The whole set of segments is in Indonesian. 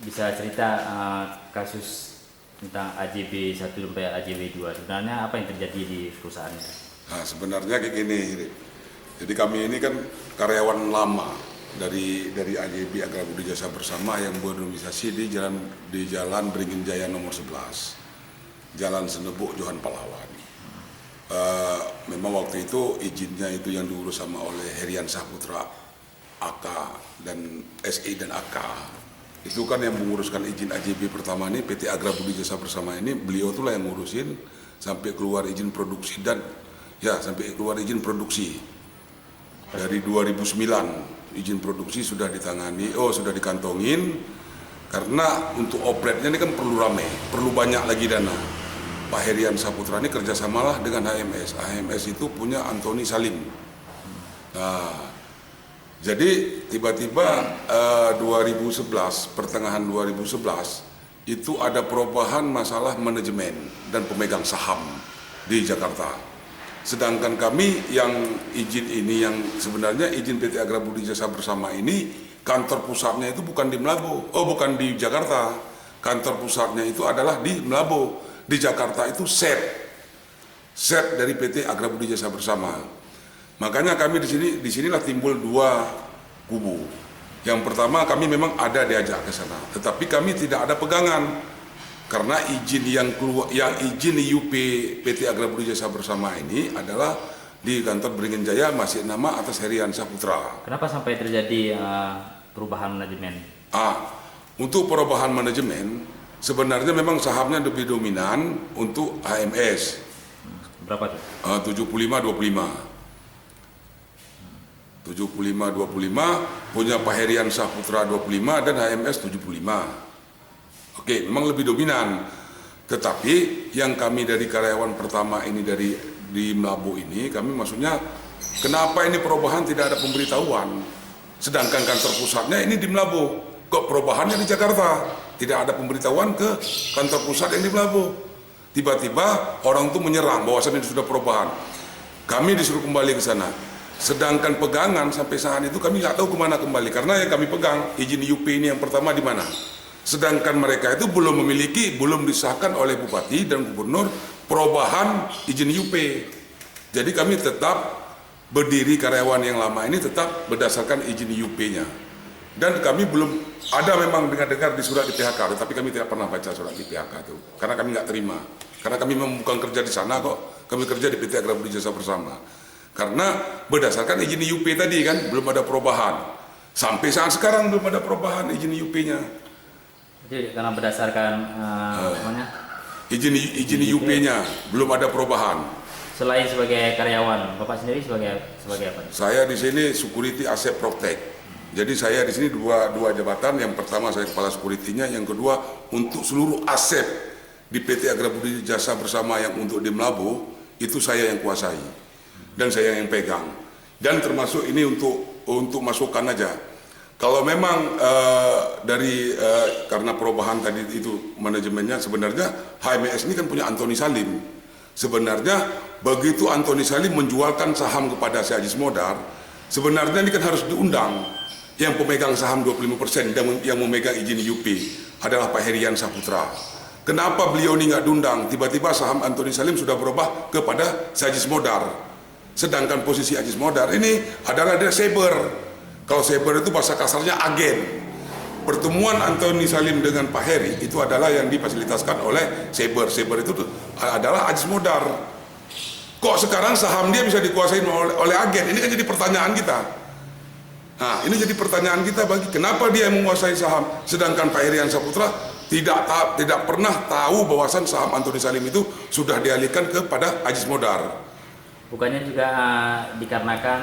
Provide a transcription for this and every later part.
Bisa cerita kasus tentang AJB 1 sampai AJB 2, sebenarnya apa yang terjadi di perusahaan itu? Nah, sebenarnya kayak gini, jadi kami ini kan karyawan lama dari AJB Agra Budi Jasa Bersama yang berdomisili di Jalan Beringin Jaya nomor 11, Jalan Senebuk Johan Pahlawan. Memang waktu itu izinnya itu yang diurus sama oleh Herian Saputra, AK dan SI dan AK. Itu kan yang menguruskan izin AJB pertama ini, PT Agra Budi Jasa Bersama ini, beliau itulah yang ngurusin sampai keluar izin produksi sampai keluar izin produksi. Dari 2009 izin produksi sudah sudah dikantongin, karena untuk operatornya ini kan perlu ramai, perlu banyak lagi dana. Pak Herian Saputra ini kerjasamalah dengan HMS. HMS itu punya Antoni Salim. Nah, jadi tiba-tiba 2011, pertengahan 2011 itu ada perubahan masalah manajemen dan pemegang saham di Jakarta. Sedangkan kami yang izin ini, yang sebenarnya izin PT Agra Budi Jasa Bersama ini, kantor pusatnya itu bukan di Melabu, bukan di Jakarta. Kantor pusatnya itu adalah di Melabu. Di Jakarta itu set dari PT Agra Budi Jasa Bersama. Makanya kami disinilah timbul dua kubu. Yang pertama, kami memang ada diajak ke sana, tetapi kami tidak ada pegangan karena izin yang izin IUP PT Agra Budi Jasa Bersama ini adalah di kantor Beringin Jaya, masih nama atas Herian Saputra. Kenapa sampai terjadi perubahan manajemen? Untuk perubahan manajemen, sebenarnya memang sahamnya lebih dominan untuk HMS. Berapa tuh? 75-25. 75-25 punya Pak Herian Saputra 25 dan HMS 75. Oke, memang lebih dominan. Tetapi yang kami dari karyawan pertama ini di Melabu ini, kami maksudnya kenapa ini perubahan tidak ada pemberitahuan? Sedangkan kantor pusatnya ini di Melabu, kok perubahannya di Jakarta? Tidak ada pemberitahuan ke kantor pusat yang di Melabu. Tiba-tiba orang itu menyerang bahwasannya sudah perubahan. Kami disuruh kembali ke sana. Sedangkan pegangan sampai saat itu kami nggak tahu kemana kembali, karena yang kami pegang izin IUP ini yang pertama di mana. Sedangkan mereka itu belum disahkan oleh Bupati dan Gubernur perubahan izin IUP. Jadi kami tetap berdiri, karyawan yang lama ini tetap berdasarkan izin IUP-nya. Dan kami belum ada, memang dengar di surat di PHK, tetapi kami tidak pernah baca surat di PHK itu, karena kami nggak terima. Karena kami memang bukan kerja di sana kok, kami kerja di PT Agra Budi Jasa Bersama. Karena berdasarkan izin IUP tadi kan belum ada perubahan. Sampai saat sekarang belum ada perubahan izin IUP-nya. Jadi karena berdasarkan izin IUP-nya belum ada perubahan. Selain sebagai karyawan, Bapak sendiri sebagai apa? Saya di sini security asset protect. Jadi saya di sini dua jabatan. Yang pertama saya kepala security-nya, yang kedua untuk seluruh aset di PT Agra Budi Jasa Bersama yang untuk di Melabu itu saya yang kuasai dan saya yang pegang. Dan termasuk ini untuk masukan aja. Kalau memang karena perubahan tadi itu manajemennya, sebenarnya HMS ini kan punya Antoni Salim. Sebenarnya begitu Antoni Salim menjualkan saham kepada si Ajis Modar, sebenarnya ini kan harus diundang. Yang pemegang saham 25% dan yang memegang izin IUP adalah Pak Herian Saputra. Kenapa beliau ini nggak diundang? Tiba-tiba saham Antoni Salim sudah berubah kepada si Ajis Modar. Sedangkan posisi Ajis Modar ini adalah dia saber. Kalau saber itu bahasa kasarnya agen. Pertemuan Antoni Salim dengan Pak Heri itu adalah yang difasilitaskan oleh saber. Saber itu adalah Ajis Modar. Kok sekarang saham dia bisa dikuasai oleh agen? Ini kan jadi pertanyaan kita. Nah, ini jadi pertanyaan kita kenapa dia yang menguasai saham, sedangkan Pak Herian Saputra tidak pernah tahu bahwasan saham Antoni Salim itu sudah dialihkan kepada Ajis Modar. Bukannya juga dikarenakan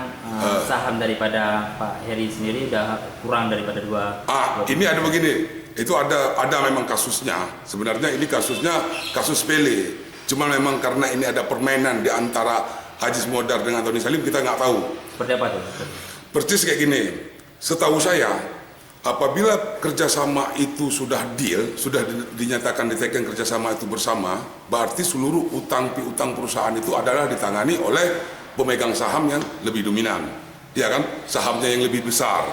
saham daripada Pak Heri sendiri udah kurang daripada dua. Ini ada begini, itu ada memang kasusnya. Sebenarnya ini kasusnya kasus sepele. Cuma memang karena ini ada permainan di antara Ajis Modar dengan Antoni Salim, kita nggak tahu. Seperti apa tuh? Persis kayak gini, setahu saya apabila kerjasama itu sudah deal, sudah dinyatakan ditekan kerjasama itu bersama, berarti seluruh utang piutang perusahaan itu adalah ditangani oleh pemegang saham yang lebih dominan, ya kan, sahamnya yang lebih besar.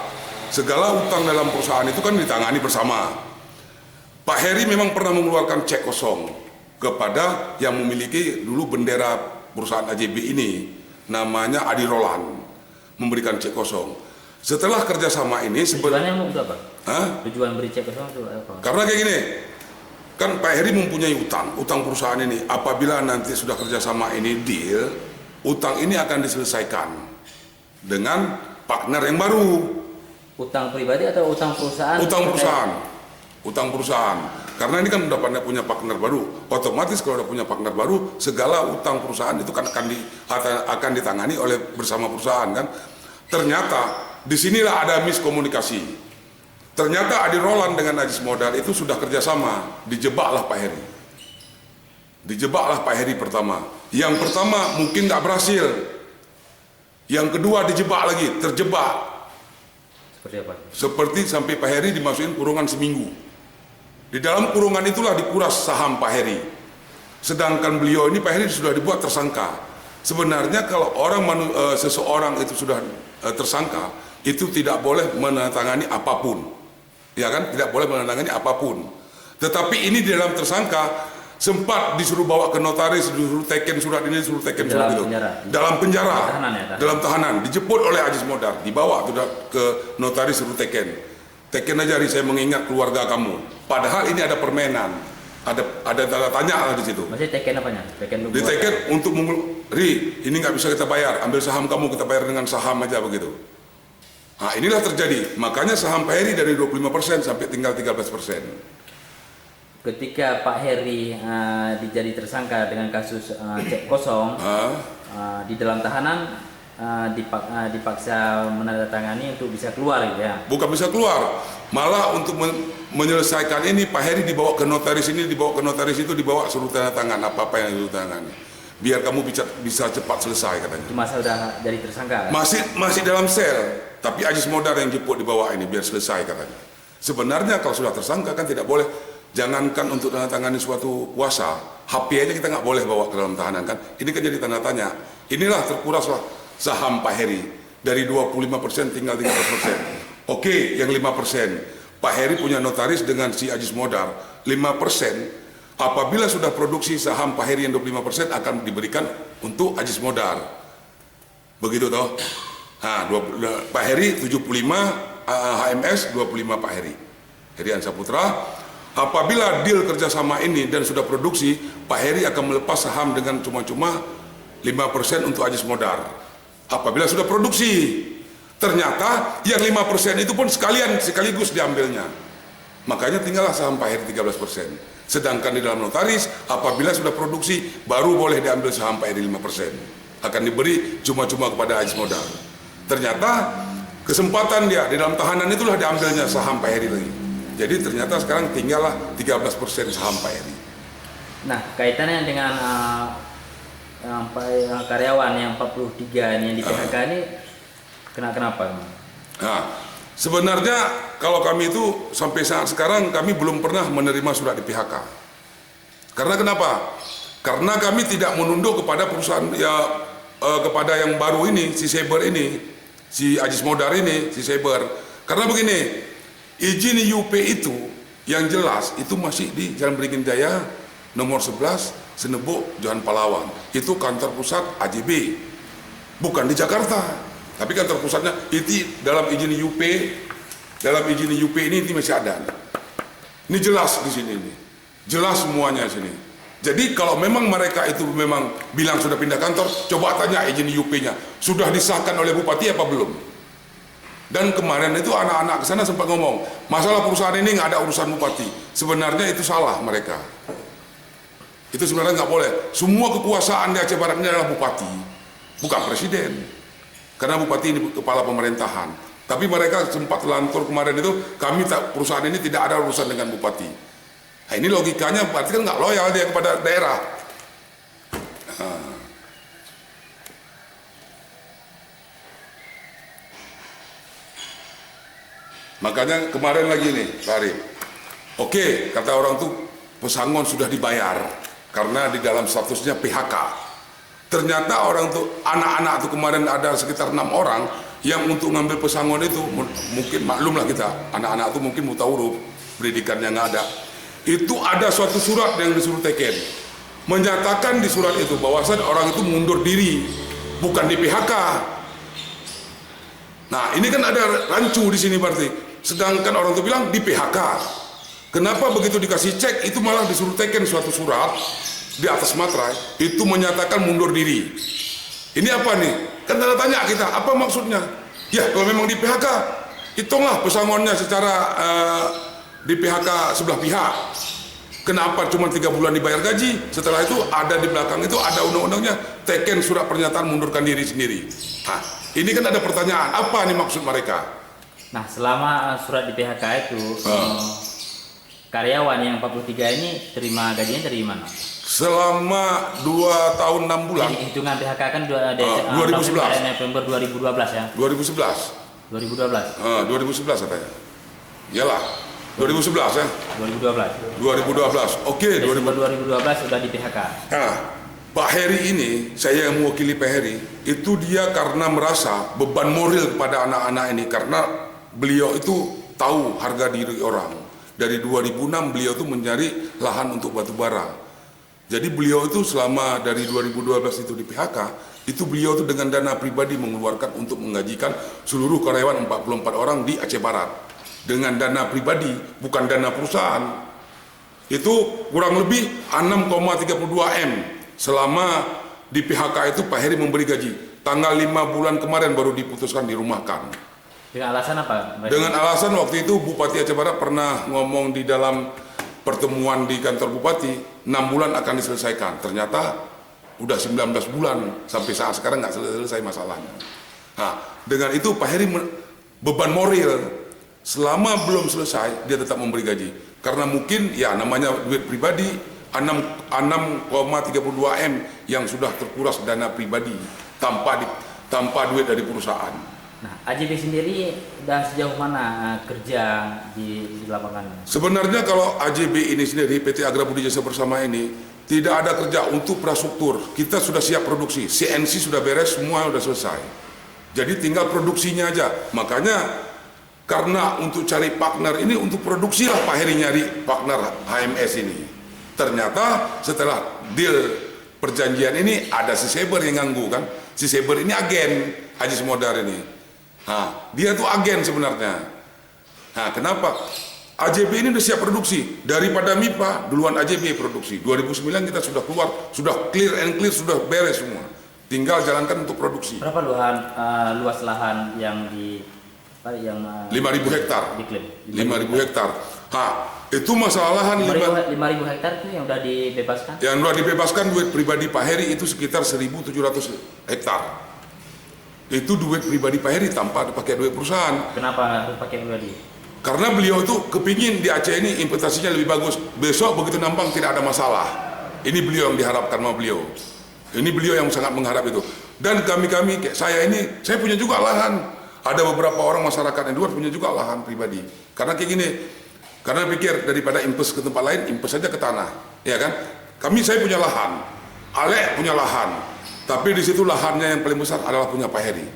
Segala utang dalam perusahaan itu kan ditangani bersama. Pak Heri memang pernah mengeluarkan cek kosong kepada yang memiliki dulu bendera perusahaan AJB ini, namanya Adi Roland, memberikan cek kosong. Setelah kerjasama ini tujuannya untuk apa? Hah? Tujuan beri cek kosong itu apa? Karena kayak gini, kan Pak Heri mempunyai utang perusahaan ini. Apabila nanti sudah kerjasama ini deal, utang ini akan diselesaikan dengan partner yang baru. Utang pribadi atau utang perusahaan? Utang perusahaan. Karena ini kan udah punya partner baru. Otomatis kalau udah punya partner baru, segala utang perusahaan itu kan akan ditangani oleh bersama perusahaan kan. Ternyata disinilah ada miskomunikasi. Ternyata Adi Roland dengan Ajis Modal itu sudah kerjasama, dijebaklah Pak Heri. Dijebaklah Pak Heri pertama. Yang pertama mungkin nggak berhasil. Yang kedua dijebak lagi, terjebak. Seperti apa? Seperti sampai Pak Heri dimasukin kurungan seminggu. Di dalam kurungan itulah dikuras saham Pak Heri. Sedangkan beliau ini Pak Heri sudah dibuat tersangka. Sebenarnya kalau seseorang itu sudah tersangka, itu tidak boleh menandatangani apapun. Ya kan? Tidak boleh menandatangani apapun. Tetapi ini di dalam tersangka sempat disuruh bawa ke notaris, disuruh teken surat ini, disuruh teken surat itu. Dalam penjara. Dalam tahanan. Dijemput oleh Ajis Modal, dibawa ke notaris, suruh teken. Teken aja, Ri, saya mengingat keluarga kamu. Padahal ini ada permainan, ada tanda tanya lah di situ. Masih teken apanya? Di teken untuk Ri, ini nggak bisa kita bayar, ambil saham kamu, kita bayar dengan saham aja begitu. Nah, inilah terjadi. Makanya saham Pak Heri dari 25% sampai tinggal 13%. Ketika Pak Heri dijadi tersangka dengan kasus cek kosong, di dalam tahanan dipaksa menandatangani untuk bisa keluar gitu ya? Bukan bisa keluar, malah untuk menyelesaikan ini Pak Heri dibawa ke notaris ini, dibawa ke notaris itu, dibawa suruh tanda tangan apa yang suruh tanda tangan, biar kamu bisa cepat selesai katanya. Itu masa udah jadi tersangka kan? Masih dalam sel, tapi Ajis Modal yang jemput dibawa ini biar selesai katanya. Sebenarnya kalau sudah tersangka kan tidak boleh. Jangankan untuk tanda tangani suatu kuasa, HP aja kita nggak boleh bawa ke dalam tahanan kan. Ini kan jadi tanda tanya. Inilah terkuraslah saham Pak Heri. Dari 25% tinggal 13%. Oke, yang 5%. Pak Heri punya notaris dengan si Ajis Modal. 5%, apabila sudah produksi saham Pak Heri yang 25% akan diberikan untuk Ajis Modal. Begitu toh. Nah, Pak Heri 75, HMS 25 Pak Heri. Herian Saputra. Apabila deal kerjasama ini dan sudah produksi, Pak Heri akan melepas saham dengan cuma-cuma 5% untuk Ajis Modal. Apabila sudah produksi, ternyata yang 5% itu pun sekaligus diambilnya. Makanya tinggallah saham Pak Heri 13%. Sedangkan di dalam notaris, apabila sudah produksi, baru boleh diambil saham Pak Heri 5%. Akan diberi cuma-cuma kepada Ajis Modal. Ternyata kesempatan dia di dalam tahanan itulah diambilnya saham Pak Heri lagi. Jadi ternyata sekarang tinggallah 13% saham Pak Heri. Nah, kaitannya dengan karyawan yang 43 ini yang di PHK ini kenapa? Nah, sebenarnya kalau kami itu sampai saat sekarang kami belum pernah menerima surat di PHK. Karena kenapa? Karena kami tidak menunduk kepada perusahaan kepada yang baru ini, si Saber ini, si Ajis Modal ini, si Saber. Karena begini, izin UP itu yang jelas itu masih di Jalan Beringin Jaya nomor 11 Senebuk Jalan Palawan. Itu kantor pusat AJB. Bukan di Jakarta. Tapi kantor pusatnya itu dalam izin UP. Dalam izin UP ini masih ada. Ini jelas di sini ini. Jelas semuanya di sini. Jadi kalau memang mereka itu memang bilang sudah pindah kantor, coba tanya izin UP-nya. Sudah disahkan oleh bupati apa belum? Dan kemarin itu anak-anak ke sana sempat ngomong, masalah perusahaan ini nggak ada urusan bupati. Sebenarnya itu salah mereka. Itu sebenarnya nggak boleh. Semua kekuasaan di Aceh Barat ini adalah bupati, bukan presiden. Karena bupati ini kepala pemerintahan. Tapi mereka sempat lantur kemarin itu, perusahaan ini tidak ada urusan dengan bupati. Nah, ini logikanya berarti kan nggak loyal dia kepada daerah. Nah. Makanya kemarin lagi nih, Pak Arif. Oke, kata orang tuh pesangon sudah dibayar karena di dalam statusnya PHK. Ternyata orang tuh anak-anak tuh kemarin ada sekitar 6 orang yang untuk ngambil pesangon itu mungkin maklum lah kita, anak-anak itu mungkin buta huruf, pendidikannya nggak ada. Itu ada suatu surat yang disuruh teken, menyatakan di surat itu bahwasan orang itu mundur diri, bukan di PHK. Nah ini kan ada rancu di sini berarti. Sedangkan orang itu bilang di PHK. Kenapa begitu dikasih cek itu malah disuruh teken suatu surat di atas materai itu menyatakan mundur diri. Ini apa nih? Kan tanda tanya kita, apa maksudnya? Ya kalau memang di PHK, hitunglah pesangonnya secara di PHK sebelah pihak. Kenapa cuma 3 bulan dibayar gaji? Setelah itu ada di belakang itu ada undang-undangnya, teken surat pernyataan mundurkan diri sendiri. Nah, ini kan ada pertanyaan, apa nih maksud mereka? Nah, selama surat di PHK itu karyawan yang 43 ini terima gajinya dari mana? Selama 2 tahun 6 bulan. Hitungan PHK kan 2011. November 2012 ya. 2011. 2012. 2011 katanya. Iyalah. 2011 ya. 2012. 2012. Oke, Desember 2012 sudah di PHK. Nah, Pak Heri ini, saya yang mewakili Pak Heri, itu dia karena merasa beban moral kepada anak-anak ini karena beliau itu tahu harga diri orang. Dari 2006 beliau itu mencari lahan untuk batu bara. Jadi beliau itu selama dari 2012 itu di PHK, itu beliau itu dengan dana pribadi mengeluarkan untuk menggajikan seluruh karyawan 44 orang di Aceh Barat. Dengan dana pribadi, bukan dana perusahaan. Itu kurang lebih 6,32 M. Selama di PHK itu Pak Heri memberi gaji. Tanggal 5 bulan kemarin baru diputuskan dirumahkan. Dengan alasan apa? Dengan alasan waktu itu Bupati Aceh Barat pernah ngomong di dalam pertemuan di kantor Bupati, 6 bulan akan diselesaikan. Ternyata udah 19 bulan, sampai saat sekarang nggak selesai masalahnya. Nah, dengan itu Pak Heri beban moral. Selama belum selesai, dia tetap memberi gaji. Karena mungkin ya namanya duit pribadi, 6,32 M yang sudah terkuras dana pribadi tanpa duit dari perusahaan. Nah, AJB sendiri udah sejauh mana kerja di lapangan? Sebenarnya kalau AJB ini sendiri, PT Agra Budi Jasa Bersama ini, tidak ada kerja untuk infrastruktur. Kita sudah siap produksi, CNC sudah beres, semua sudah selesai. Jadi tinggal produksinya aja. Makanya karena untuk cari partner ini untuk produksi lah Pak Heri nyari partner HMS ini. Ternyata setelah deal perjanjian ini ada si Saber yang ganggu kan. Si Saber ini agen Haji Semodar ini. Nah, dia tuh agen sebenarnya. Nah, kenapa? AJB ini udah siap produksi. Daripada MIPA, duluan AJB produksi. 2009 kita sudah keluar, sudah clear and clear, sudah beres semua. Tinggal jalankan untuk produksi. Berapa luas lahan yang di 5.000 hektar. Diklaim. 5.000 hektar. Nah, itu masalah lahan 5.000 hektar itu yang udah dibebaskan? Yang sudah dibebaskan duit pribadi Pak Heri itu sekitar 1.700 hektar. Itu duit pribadi Pak Heri tanpa pakai duit perusahaan. Kenapa harus pakai pribadi? Karena beliau itu kepingin di Aceh ini investasinya lebih bagus. Besok begitu nambang tidak ada masalah. Ini beliau yang diharapkan sama beliau. Ini beliau yang sangat mengharap itu. Dan kami-kami kayak saya ini, saya punya juga lahan. Ada beberapa orang masyarakat yang luar punya juga lahan pribadi. Karena kayak gini, karena pikir daripada impes ke tempat lain, impes saja ke tanah, ya kan? Saya punya lahan, Alek punya lahan, tapi di situ lahannya yang paling besar adalah punya Pak Heri.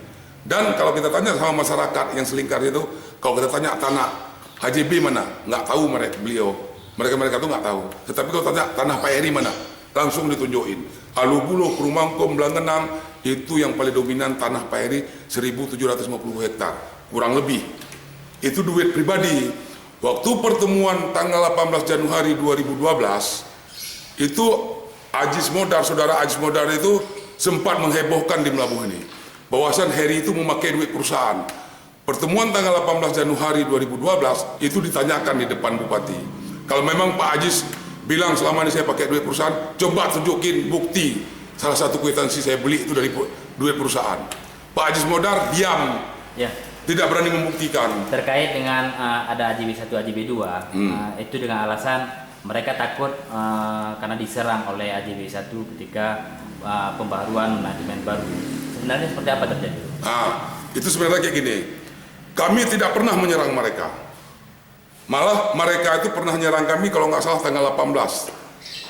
Dan kalau kita tanya sama masyarakat yang selingkar itu, kalau kita tanya tanah HJB mana, nggak tahu beliau. Mereka tuh nggak tahu. Tetapi kalau tanya tanah Pak Heri mana, langsung ditunjukin. Alubuluh, Kerumangkom, Belangenang, itu yang paling dominan tanah Pak Heri 1.750 hektar, kurang lebih. Itu duit pribadi. Waktu pertemuan tanggal 18 Januari 2012, itu saudara Ajis Modar itu sempat menghebohkan di Melabuh ini. Bahwasan Heri itu memakai duit perusahaan. Pertemuan tanggal 18 Januari 2012 itu ditanyakan di depan Bupati. Kalau memang Pak Ajis bilang selama ini saya pakai duit perusahaan, coba tunjukin bukti salah satu kwitansi saya beli itu dari duit perusahaan. Pak Ajis Modar diam, ya, tidak berani membuktikan. Terkait dengan ada AJB 1, AJB 2, itu dengan alasan mereka takut karena diserang oleh AJB 1 ketika pembaruan manajemen baru. Sebenarnya seperti apa terjadi? Itu sebenarnya kayak gini, kami tidak pernah menyerang mereka. Malah mereka itu pernah nyerang kami kalau nggak salah tanggal 18.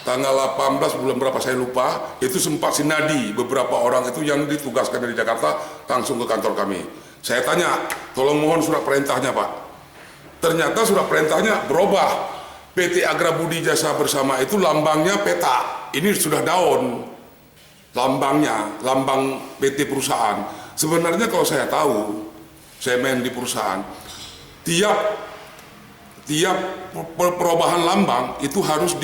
Tanggal 18 bulan berapa saya lupa, itu sempat sinadi beberapa orang itu yang ditugaskan dari Jakarta langsung ke kantor kami. Saya tanya, tolong mohon surat perintahnya Pak. Ternyata surat perintahnya berubah. PT Agra Budi Jasa Bersama itu lambangnya peta. Ini sudah daun. Lambangnya, lambang PT perusahaan. Sebenarnya kalau saya tahu, saya main di perusahaan, tiap perubahan lambang itu harus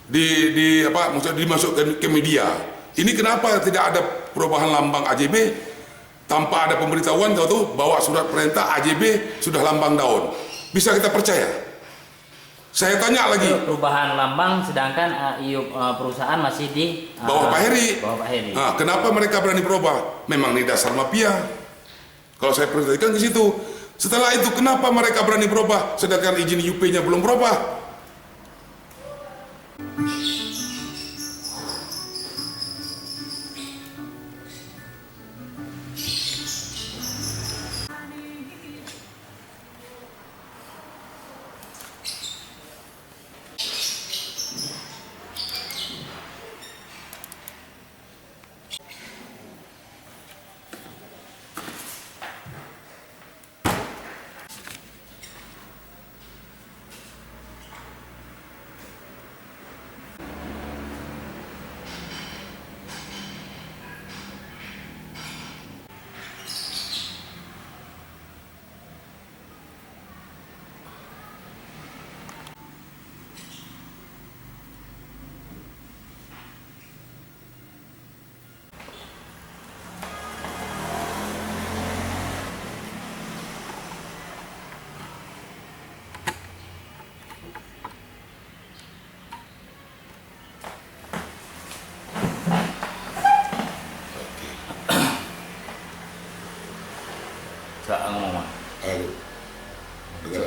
maksudnya dimasukkan ke media. Ini kenapa tidak ada perubahan lambang AJB tanpa ada pemberitahuan tahu bawa surat perintah AJB sudah lambang daun. Bisa kita percaya? Saya tanya lagi. Perubahan lambang sedangkan perusahaan masih di Bawah Pak Heri. Bawah Pak Heri. Nah, kenapa mereka berani berubah? Memang ini dasar mafia. Kalau saya perhatikan ke situ. Setelah itu kenapa mereka berani berubah sedangkan izin UP-nya belum berubah?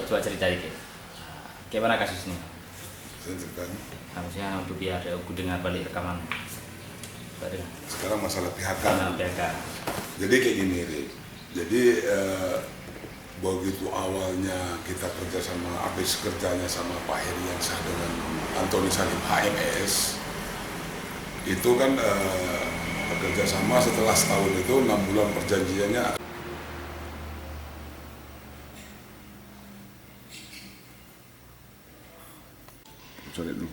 Coba cerita dikit. Gimana kasus ini? Saya ceritanya. Harusnya untuk biar aku dengar balik rekaman. Sekarang masalah PHK. Jadi kayak gini, Rik. Jadi begitu awalnya kita kerja sama, habis kerjanya sama Pak Heriansah dengan Antoni Salim HMS, itu kan bekerja sama setelah setahun itu 6 bulan perjanjiannya. Sorry dulu.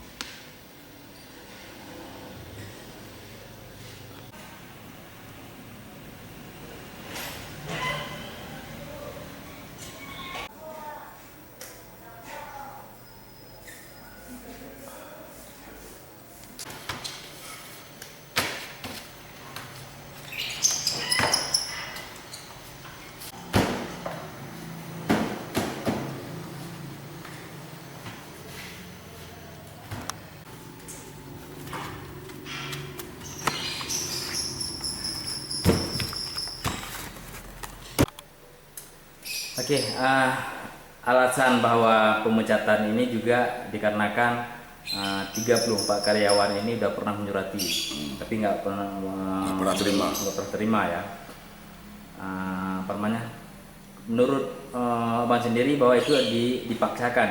Oke, alasan bahwa pemecatan ini juga dikarenakan 34 karyawan ini udah pernah menyurati, tapi nggak pernah terima ya. Menurut Abang sendiri bahwa itu dipaksakan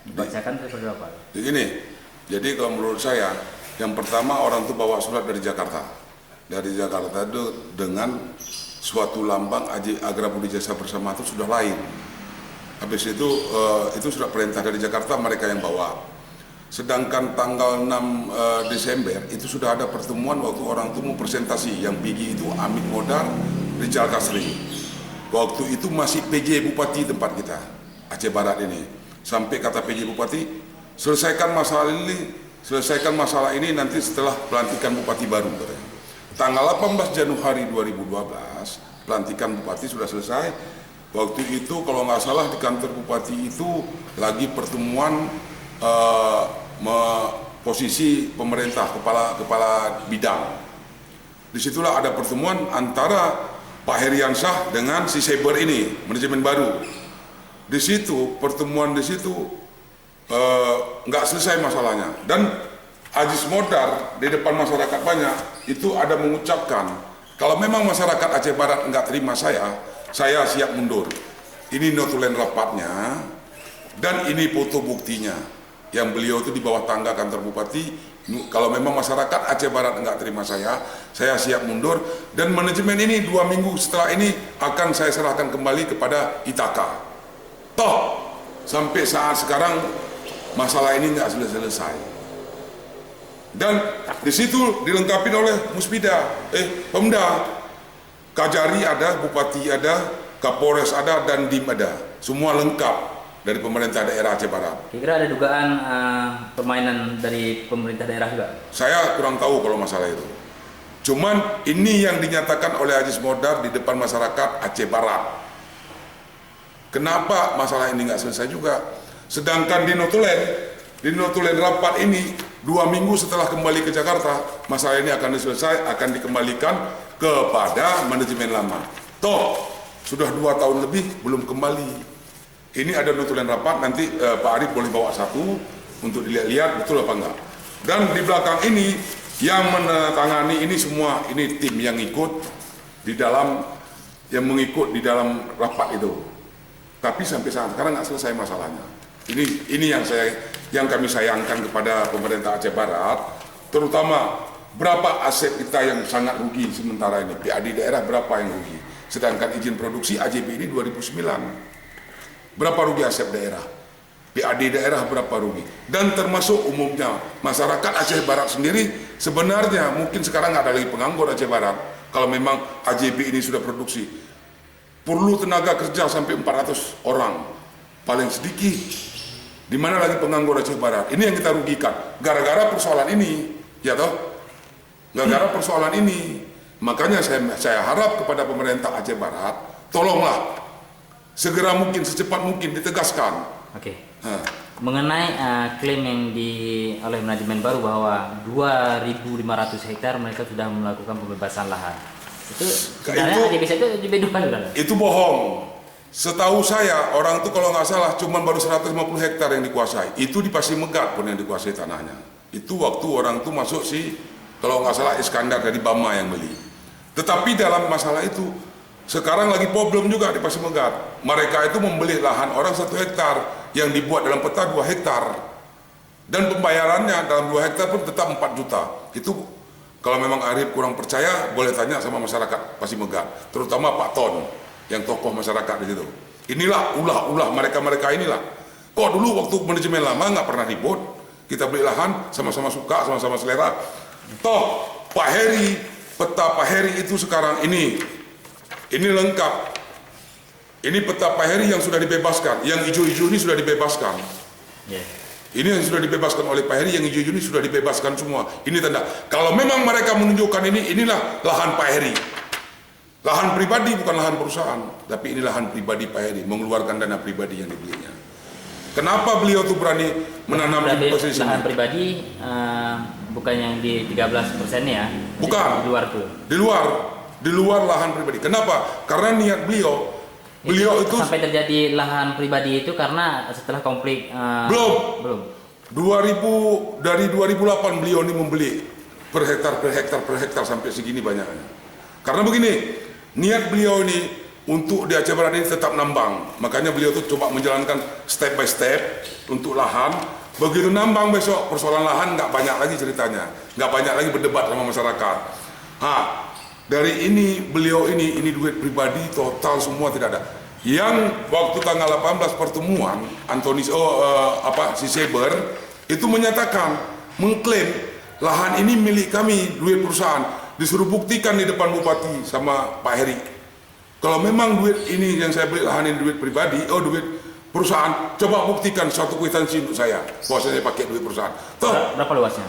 itu seperti apa? Begini, jadi kalau menurut saya, yang pertama orang itu bawa surat dari Jakarta itu dengan suatu lambang Agra Budi Jasa Bersama itu sudah lain. Habis itu surat perintah dari Jakarta mereka yang bawa. Sedangkan tanggal 6 Desember itu sudah ada pertemuan waktu orang itu mau presentasi, yang pergi itu Amit Modar, Rizal Kasri. Waktu itu masih PJ Bupati tempat kita, Aceh Barat ini. Sampai kata PJ Bupati, selesaikan masalah ini nanti setelah pelantikan Bupati baru. Tanggal 18 Januari 2012 pelantikan Bupati sudah selesai. Waktu itu kalau nggak salah di kantor Bupati itu lagi pertemuan posisi pemerintah, kepala bidang. Disitulah ada pertemuan antara Pak Heriansah dengan si Saber ini, manajemen baru. Di situ pertemuan nggak selesai masalahnya, dan Aziz Modar di depan masyarakat banyak itu ada mengucapkan, kalau memang masyarakat Aceh Barat nggak terima saya siap mundur. Ini notulen rapatnya dan ini foto buktinya. yang beliau itu di bawah tangga kantor bupati. Kalau memang masyarakat Aceh Barat nggak terima saya siap mundur, dan manajemen ini 2 minggu setelah ini akan saya serahkan kembali kepada Itaka. Toh sampai saat sekarang masalah ini nggak selesai. Dan di situ dilengkapi oleh Pemda, Kajari ada, Bupati ada, Kapolres ada, dan Dim ada, semua lengkap dari pemerintah daerah Aceh Barat. Kira ada dugaan permainan dari pemerintah daerah juga? Saya kurang tahu kalau masalah itu. Cuman ini yang dinyatakan oleh Haji Modar di depan masyarakat Aceh Barat. Kenapa masalah ini nggak selesai juga? Sedangkan di Notulen rapat ini 2 minggu setelah kembali ke Jakarta, masalah ini akan selesai, akan dikembalikan kepada manajemen lama. Toh sudah 2 tahun lebih belum kembali. Ini ada notulen rapat, nanti Pak Arif boleh bawa satu untuk dilihat-lihat betul apa enggak. Dan di belakang ini yang menandatangani ini semua, ini tim yang ikut di dalam, yang mengikut di dalam rapat itu. Tapi sampai saat sekarang nggak selesai masalahnya. Ini yang kami sayangkan kepada pemerintah Aceh Barat, terutama berapa aset kita yang sangat rugi sementara ini. PAD daerah berapa yang rugi? Sedangkan izin produksi AJB ini 2009. Berapa rugi aset daerah? PAD daerah berapa rugi? Dan termasuk umumnya masyarakat Aceh Barat sendiri sebenarnya mungkin sekarang nggak ada lagi penganggur Aceh Barat. Kalau memang AJB ini sudah produksi, perlu tenaga kerja sampai 400 orang paling sedikit. Di mana lagi penganggur Aceh Barat? Ini yang kita rugikan gara-gara persoalan ini, ya toh? Gara-gara persoalan ini. Makanya saya harap kepada pemerintah Aceh Barat, tolonglah segera mungkin, secepat mungkin ditegaskan. Oke. Mengenai klaim yang oleh manajemen baru bahwa 2.500 hektar mereka sudah melakukan pembebasan lahan. Itu sebenarnya AJB itu AJB 2 juga. Itu bohong. Setahu saya orang itu kalau nggak salah cuma baru 150 hektar yang dikuasai. Itu di Pasir Megat pun yang dikuasai tanahnya. Itu waktu orang itu masuk kalau nggak salah Iskandar dari Bama yang beli. Tetapi dalam masalah itu sekarang lagi problem juga di Pasir Megat. Mereka itu membeli lahan orang 1 hektar yang dibuat dalam peta 2 hektar. Dan pembayarannya dalam 2 hektar pun tetap 4 juta. Itu kalau memang Arif kurang percaya, boleh tanya sama masyarakat Pasir Megat. Terutama Pak Ton, yang tokoh masyarakat di situ. Inilah ulah mereka inilah. Kok dulu waktu manajemen lama nggak pernah ribut. Kita beli lahan, sama-sama suka, sama-sama selera. Toh Pak Heri, peta Pak Heri itu sekarang ini lengkap. Ini peta Pak Heri yang sudah dibebaskan, yang hijau-hijau ini sudah dibebaskan. Ini yang sudah dibebaskan oleh Pak Heri, yang hijau-hijau ini sudah dibebaskan semua. Ini tanda. Kalau memang mereka menunjukkan inilah lahan Pak Heri. Lahan pribadi bukan lahan perusahaan, tapi ini lahan pribadi Pak Heri, mengeluarkan dana pribadi yang dibelinya. Kenapa beliau tuh berani menanam di posisi lahan pribadi bukan yang di 13% ya? Bukan. Di luar tuh. Di luar lahan pribadi. Kenapa? Karena niat beliau itu sampai terjadi lahan pribadi itu karena setelah konflik belum. dari 2008 beliau ini membeli per hektar sampai segini banyaknya. Karena begini, niat beliau ini untuk di Aceh Barat ini tetap nambang. Makanya beliau tuh coba menjalankan step by step untuk lahan. Begitu nambang besok persoalan lahan nggak banyak lagi ceritanya, nggak banyak lagi berdebat sama masyarakat. Dari ini beliau ini duit pribadi total semua tidak ada. Yang waktu tanggal 18 pertemuan si Seber itu menyatakan, mengklaim lahan ini milik kami, duit perusahaan. Disuruh buktikan di depan bupati sama Pak Heri. Kalau memang duit ini yang saya beli lahan ini duit pribadi, duit perusahaan, coba buktikan suatu kwitansi untuk saya bahwa saya pakai duit perusahaan. Berapa luasnya?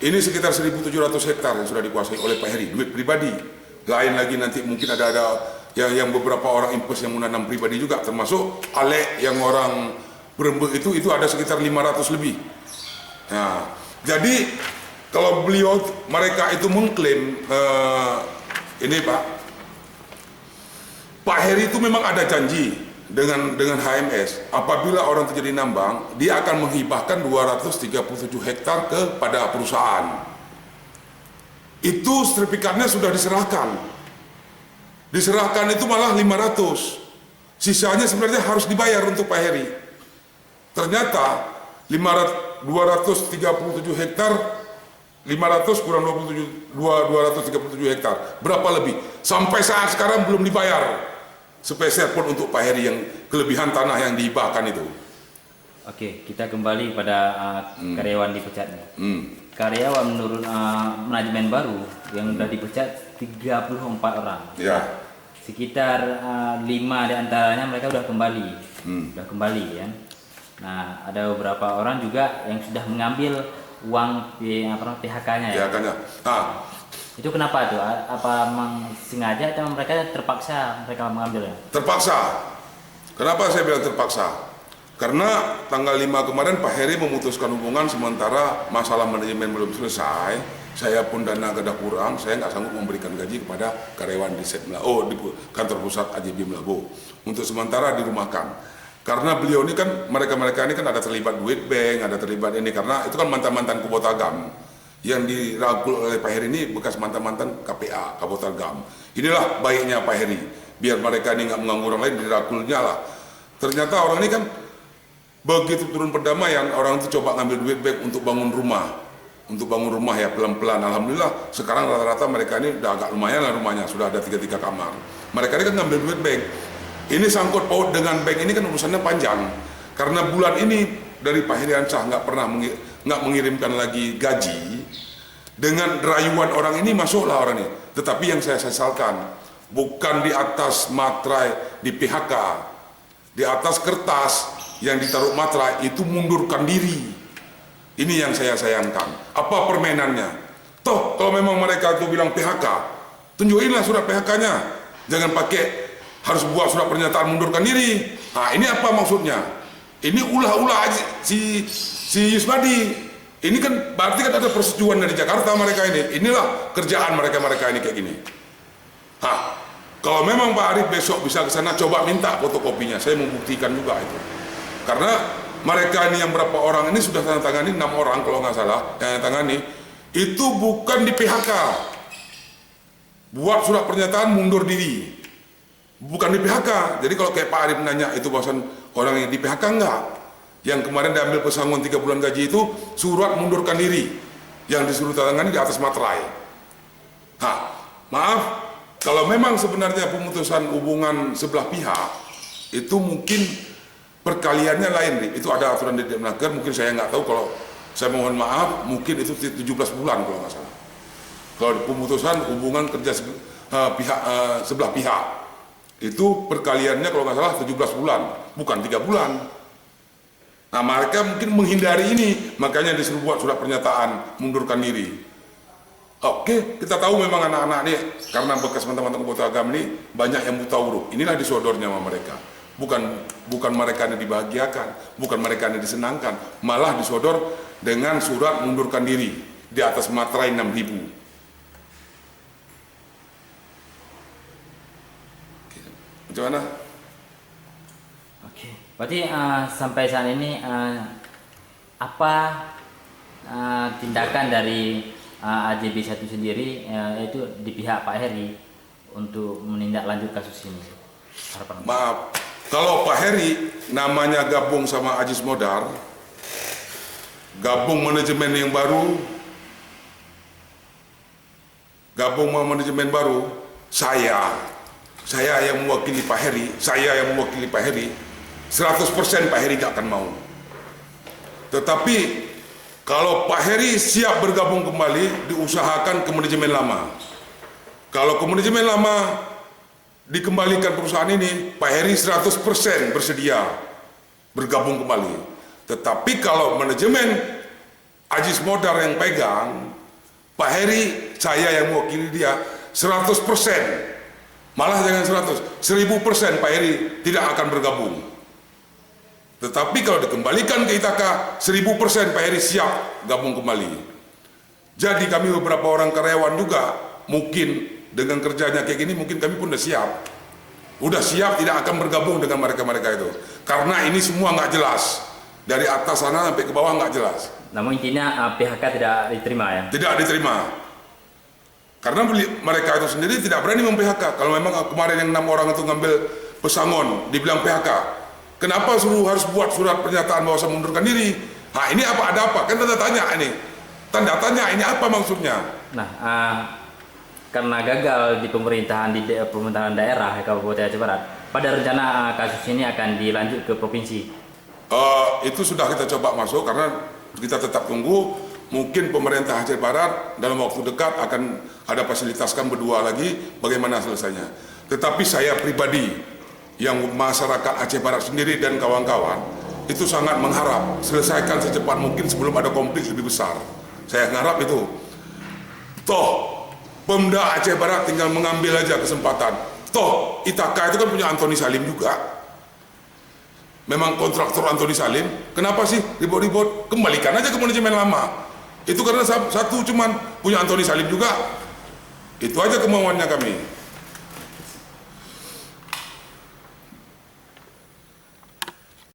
Ini sekitar 1.700 hektar yang sudah dikuasai oleh Pak Heri, duit pribadi. Lain lagi nanti mungkin ada yang beberapa orang impus yang menanam pribadi juga, termasuk Alek yang orang Berembuk itu ada sekitar 500 lebih. Nah, jadi kalau mereka itu mengklaim ini Pak Heri itu memang ada janji dengan HMS, apabila orang terjadi nambang, dia akan menghibahkan 237 hektar kepada perusahaan. Itu sertifikatnya sudah diserahkan. Diserahkan itu malah 500. Sisanya sebenarnya harus dibayar untuk Pak Heri. Ternyata 237 hektar, 500 kurang 237 hektar. Berapa lebih? Sampai saat sekarang belum dibayar sepeser pun untuk Pak Heri yang kelebihan tanah yang dihibahkan itu. Oke, kita kembali pada karyawan dipecatnya. Karyawan menurut manajemen baru yang sudah dipecat 34 orang. Ya. Sekitar 5 diantaranya mereka sudah kembali ya. Nah, ada beberapa orang juga yang sudah mengambil uang PHK-nya ya. PHK-nya. Itu kenapa tuh? Apa memang sengaja atau mereka terpaksa mereka mengambilnya? Terpaksa. Kenapa saya bilang terpaksa? Karena tanggal 5 kemarin Pak Heri memutuskan hubungan sementara masalah manajemen belum selesai. Saya pun dana gada kurang, saya nggak sanggup memberikan gaji kepada karyawan di di kantor pusat AJB Melabu. Untuk sementara dirumahkan. Karena beliau ini kan, mereka ini kan ada terlibat duit bank, ada terlibat ini. Karena itu kan mantan-mantan Kubotagam. Yang dirangkul oleh Pak Heri ini bekas mantan-mantan KPA, Kabotagam. Inilah baiknya Pak Heri. Biar mereka ini nggak mengganggu orang lain, dirangkulnya lah. Ternyata orang ini kan begitu turun perdamaian, orang itu coba ngambil duit bank untuk bangun rumah. Untuk bangun rumah ya pelan-pelan. Alhamdulillah sekarang rata-rata mereka ini udah agak lumayan lah rumahnya. Sudah ada 3 kamar. Mereka ini kan ngambil duit bank. Ini sangkut paut dengan bank ini kan urusannya panjang. Karena bulan ini dari Pak Heriansyah nggak mengirimkan lagi gaji. Dengan rayuan orang ini masuklah orang ini. Tetapi yang saya sesalkan bukan di atas materai di PHK. Di atas kertas yang ditaruh materai itu mundurkan diri. Ini yang saya sayangkan. Apa permainannya? Toh kalau memang mereka itu bilang PHK, tunjukinlah surat PHK-nya. Jangan pakai harus buat surat pernyataan mundurkan diri. Nah, ini apa maksudnya? Ini ulah-ulah aja si Yusmadi. Ini kan berarti kan ada persetujuan dari Jakarta mereka ini. Inilah kerjaan mereka ini kayak gini. Nah, kalau memang Pak Arif besok bisa ke sana, coba minta fotokopinya. Saya membuktikan juga itu. Karena mereka ini yang berapa orang ini sudah tanda tangani, 6 orang kalau nggak salah yang tangani, itu bukan di PHK. Buat surat pernyataan mundur diri. Bukan di PHK. Jadi kalau kayak Pak Arif nanya itu bahwasan orang yang di PHK enggak. Yang kemarin diambil pesangon 3 bulan gaji itu surat mundurkan diri. Yang disuruh tangani di atas materai. Nah, maaf. Kalau memang sebenarnya pemutusan hubungan sebelah pihak itu mungkin perkaliannya lain, itu ada aturan di Depnaker, mungkin saya nggak tahu. Kalau saya mohon maaf, mungkin itu 17 bulan kalau nggak salah. Kalau pemutusan hubungan kerja sebelah pihak itu perkaliannya kalau nggak salah 17 bulan, bukan 3 bulan. Nah, mereka mungkin menghindari ini, makanya disuruh buat surat pernyataan mundurkan diri. Oke, kita tahu memang anak-anak ini karena bekas mantan-mantan Kubotagam ini banyak yang buta huruf. Inilah disodornya sama mereka. Bukan mereka yang dibahagiakan, bukan mereka yang disenangkan, malah disodor dengan surat mundurkan diri di atas materai 6.000. Macam mana? Oke, berarti sampai saat ini apa tindakan dari AJB 1 sendiri itu di pihak Pak Heri untuk menindaklanjut kasus ini? Harapan. Maaf, kalau Pak Heri namanya gabung sama Ajis Modar, gabung manajemen yang baru, saya yang mewakili Pak Heri, 100% Pak Heri gak akan mau. Tetapi kalau Pak Heri siap bergabung kembali, diusahakan ke manajemen lama. Kalau ke manajemen lama dikembalikan perusahaan ini, Pak Heri 100% bersedia bergabung kembali. Tetapi kalau manajemen Ajis Modar yang pegang, Pak Heri, saya yang mewakili dia 100%. Malah jangan 100, 1000% Pak Heri tidak akan bergabung. Tetapi kalau dikembalikan ke Ithaka, 1000% Pak Heri siap gabung kembali. Jadi kami beberapa orang karyawan juga mungkin dengan kerjanya kayak gini mungkin kami pun udah siap tidak akan bergabung dengan mereka itu. Karena ini semua nggak jelas. Dari atas sana sampai ke bawah nggak jelas. Namun intinya PHK tidak diterima ya? Tidak diterima. Karena mereka itu sendiri tidak berani mem-PHK. Kalau memang kemarin yang 6 orang itu ngambil pesangon, dibilang PHK. Kenapa harus buat surat pernyataan bahwa saya mundurkan diri? Nah ini apa, ada apa? Kan tanda tanya ini. Tanda tanya ini apa maksudnya? Nah, karena gagal di pemerintahan pemerintahan daerah Kabupaten Aceh Barat, pada rencana kasus ini akan dilanjut ke provinsi. Itu sudah kita coba masuk karena kita tetap tunggu. Mungkin pemerintah Aceh Barat dalam waktu dekat akan ada fasilitaskan berdua lagi bagaimana selesainya. Tetapi saya pribadi yang masyarakat Aceh Barat sendiri dan kawan-kawan itu sangat mengharap selesaikan secepat mungkin sebelum ada konflik lebih besar. Saya mengharap itu. Toh Pemda Aceh Barat tinggal mengambil aja kesempatan. Toh Itaka itu kan punya Antoni Salim juga. Memang kontraktor Antoni Salim. Kenapa sih ribut-ribut? Kembalikan aja ke manajemen lama. Itu karena satu cuman punya Antoni Salim juga. Itu aja kemauannya kami.